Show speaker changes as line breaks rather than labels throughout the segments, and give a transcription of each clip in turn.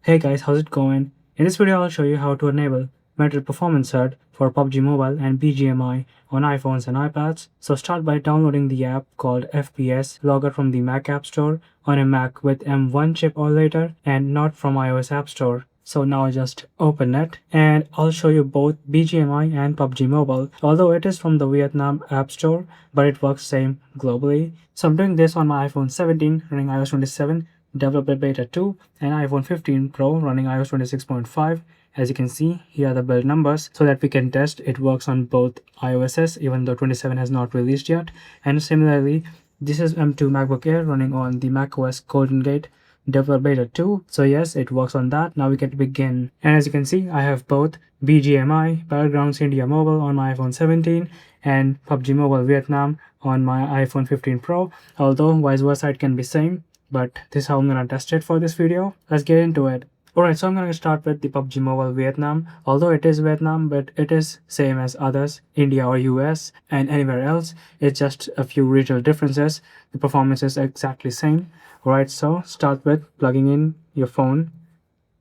Hey guys, how's it going? In this video, I'll show you how to enable Meter Performance HUD for PUBG Mobile and BGMI on iPhones and iPads. So start by downloading the app called FPS Logger from the Mac App Store on a Mac with M1 chip or later and not from iOS App Store. So now just open it and I'll show you both BGMI and PUBG Mobile. Although it is from the Vietnam App Store, but it works same globally. So I'm doing this on my iPhone 17 running iOS 27, developer beta 2 and iPhone 15 Pro running iOS 26.5. As you can see, here are the build numbers so that we can test it works on both iOSs even though 27 has not released yet. And similarly, this is M2 MacBook Air running on the macOS Golden Gate developer beta 2. So yes, it works on that. Now we can begin. And as you can see, I have both BGMI Battlegrounds India Mobile on my iPhone 17 and PUBG Mobile Vietnam on my iPhone 15 Pro. Although vice versa it can be same, but this is how I'm gonna test it for this video. Let's get into it. Alright, so I'm gonna start with the PUBG Mobile Vietnam. Although it is Vietnam, but it is same as others, India or US and anywhere else. It's just a few regional differences. The performance is exactly same. Alright, so start with plugging in your phone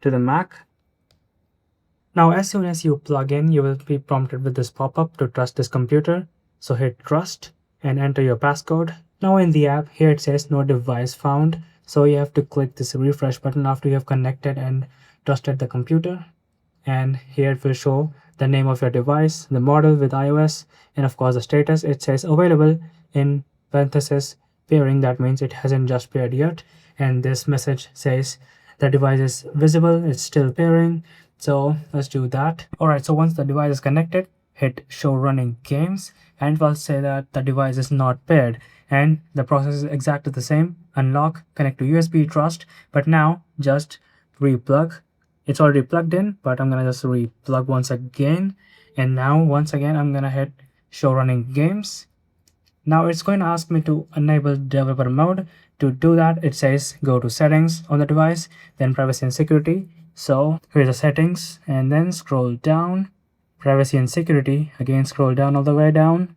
to the Mac. Now as soon as you plug in, you will be prompted with this pop-up to trust this computer. So hit trust and enter your passcode. Now in the app, here it says no device found. So you have to click this refresh button after you have connected and trusted the computer. And here it will show the name of your device, the model with iOS, and of course the status. It says available in parentheses pairing. That means it hasn't just paired yet. And this message says the device is visible, it's still pairing. So let's do that. Alright, so once the device is connected, hit show running games and it will say that the device is not paired, and the process is exactly the same. Unlock, connect to USB, trust, but now just replug. It's already plugged in, but I'm gonna just replug once again, and now once again I'm gonna hit show running games. Now it's going to ask me to enable developer mode. To do that, it says go to settings on the device, then privacy and security. So here's the settings and then scroll down, privacy and security, again scroll down all the way down,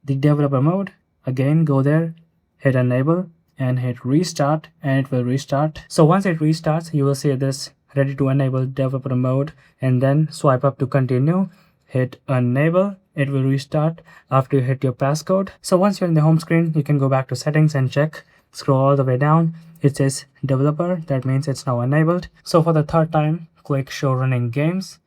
the developer mode, again go there, hit enable and hit restart and it will restart. So once it restarts, you will see this ready to enable developer mode and then swipe up to continue, hit enable. It will restart after you hit your passcode. So once you're in the home screen, you can go back to settings and check. Scroll all the way down. It says developer. That means it's now enabled. So for the third time, click show running games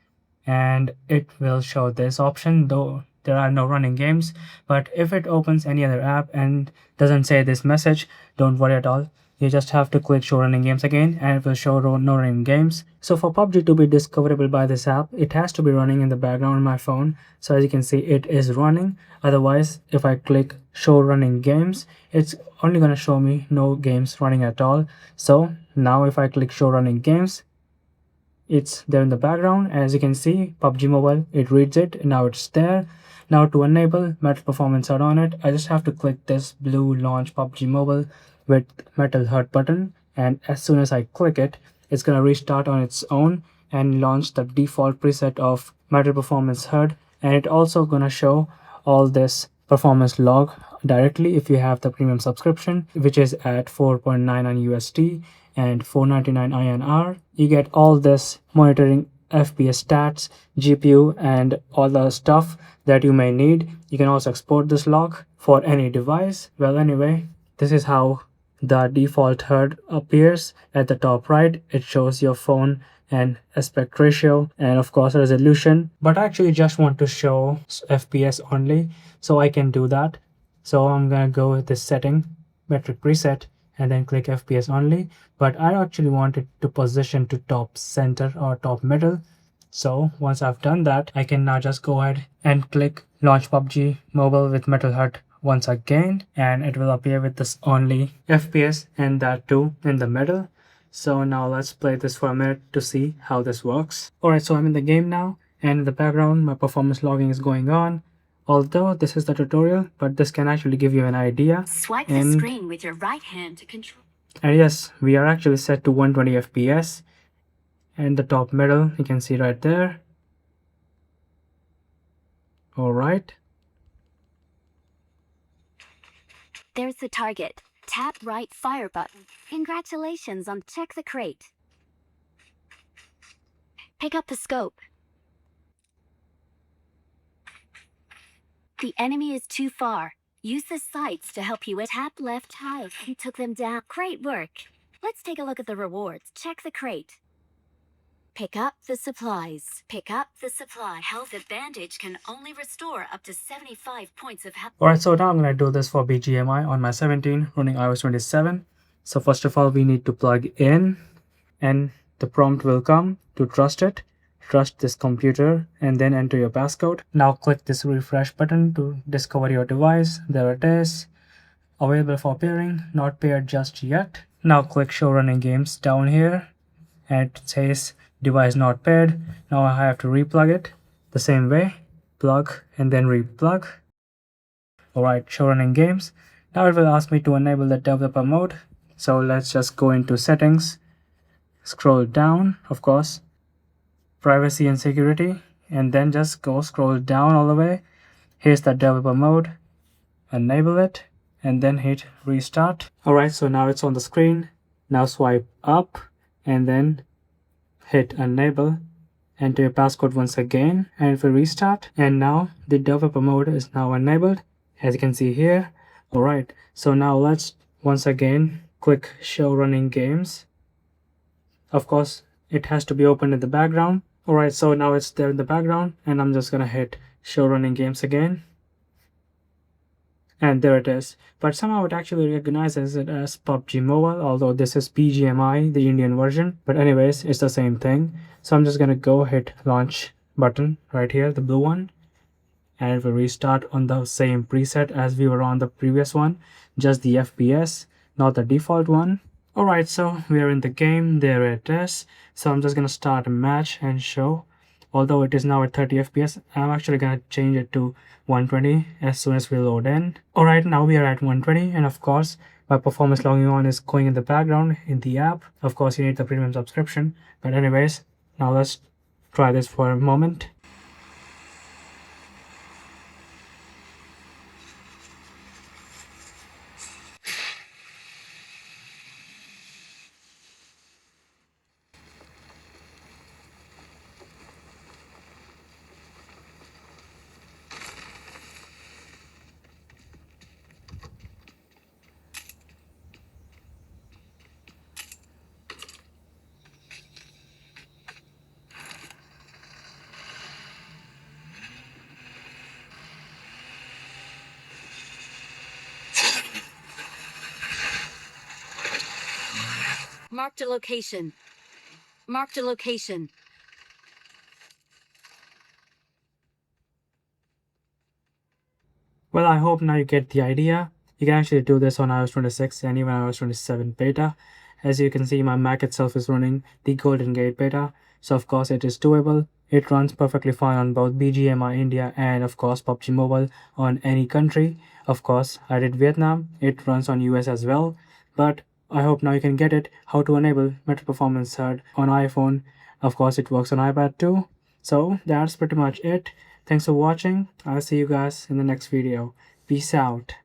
and it will show this option, though there are no running games. But if it opens any other app and doesn't say this message, don't worry at all. You just have to click show running games again and it will show no running games. So for PUBG to be discoverable by this app, it has to be running in the background on my phone. So as you can see, it is running. Otherwise, if I click show running games, it's only going to show me no games running at all. So now if I click show running games, it's there in the background. As you can see, PUBG Mobile, it reads it, now it's there. Now to enable Metal Performance HUD on it, I just have to click this blue launch PUBG Mobile with Metal HUD button, and as soon as I click it, it's gonna restart on its own and launch the default preset of Metal Performance HUD, and it also gonna show all this performance log directly if you have the premium subscription, which is at 4.99 USD and 499 INR. You get all this monitoring FPS stats, GPU, and all the stuff that you may need. You can also export this log for any device. Well, anyway, this is how the default HUD appears. At the top right, it shows your phone and aspect ratio and of course resolution, but I actually just want to show FPS only, so I can do that. So I'm gonna go with this setting, metric preset, and then click FPS only, but I actually want it to position to top center or top middle. So once I've done that, I can now just go ahead and click launch PUBG Mobile with Metal HUD once again, and it will appear with this only FPS and that too in the middle. So now let's play this for a minute to see how this works. Alright, so I'm in the game now, and in the background my performance logging is going on. Although this is the tutorial, but this can actually give you an idea.
Swipe the screen with your right hand to control.
And yes, we are actually set to 120 FPS. And the top middle, you can see right there. Alright.
There's the target. Tap right fire button. Congratulations on check the crate. Pick up the scope. The enemy is too far. Use the sights to help you. Tap left high. You took them down. Great work. Let's take a look at the rewards. Check the crate. Pick up the supplies. Pick up the supply. Health bandage can only restore up to 75 points of health.
Alright, so now I'm going to do this for BGMI on my 17 running iOS 27. So first of all, we need to plug in and the prompt will come to trust it. Trust this computer and then enter your passcode. Now click this refresh button to discover your device. There it is. Available for pairing, not paired just yet. Now click show running games down here and it says device not paired. Now I have to replug it the same way. Plug and then replug. Alright, show running games. Now it will ask me to enable the developer mode. So let's just go into settings. Scroll down, of course. Privacy and security. And then just go scroll down all the way. Here's the developer mode. Enable it. And then hit restart. Alright, so now it's on the screen. Now swipe up. And then hit enable. Enter your passcode once again. And it will restart. And now the developer mode is now enabled, as you can see here. Alright, so now let's once again click show running games. Of course, it has to be open in the background. Alright, so now it's there in the background and I'm just gonna hit show running games again. And there it is. But somehow it actually recognizes it as PUBG Mobile, although this is BGMI, the Indian version. But anyways, it's the same thing. So I'm just gonna go hit launch button right here, the blue one. And it will restart on the same preset as we were on the previous one, just the FPS, not the default one. Alright, so we are in the game, there it is. So I'm just gonna start a match and show. Although it is now at 30 FPS, I'm actually gonna change it to 120 as soon as we load in. Alright, now we are at 120 and of course my performance logging on is going in the background in the app. Of course you need the premium subscription, but anyways, now let's try this for a moment.
Marked a location. Marked a location.
Well, I hope now you get the idea. You can actually do this on iOS 26 and even iOS 27 beta. As you can see, my Mac itself is running the Golden Gate beta, so of course it is doable. It runs perfectly fine on both BGMI India and of course PUBG Mobile on any country. Of course, I did Vietnam. It runs on US as well. But I hope now you can get it, how to enable Meter Performance HUD on iPhone. Of course, it works on iPad too. So that's pretty much it. Thanks for watching. I'll see you guys in the next video. Peace out.